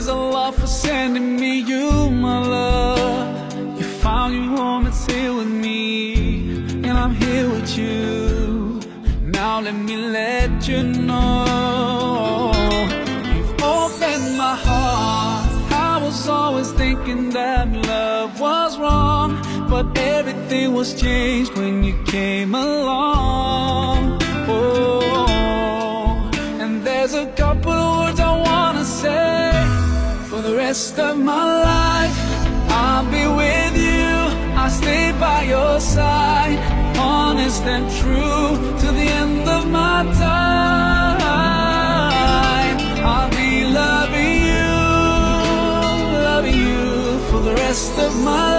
praise Allah for sending me you, my love. You found your home, it's here with me, and I'm here with you. Now let me let you know, you've opened my heart. I was always thinking that love was wrong, but everything was changed when you came along. Oh, and there's a couple words I wanna say. For the rest of my life, I'll be with you, I'll stay by your side, honest and true to the end of my time. I'll be loving you for the rest of my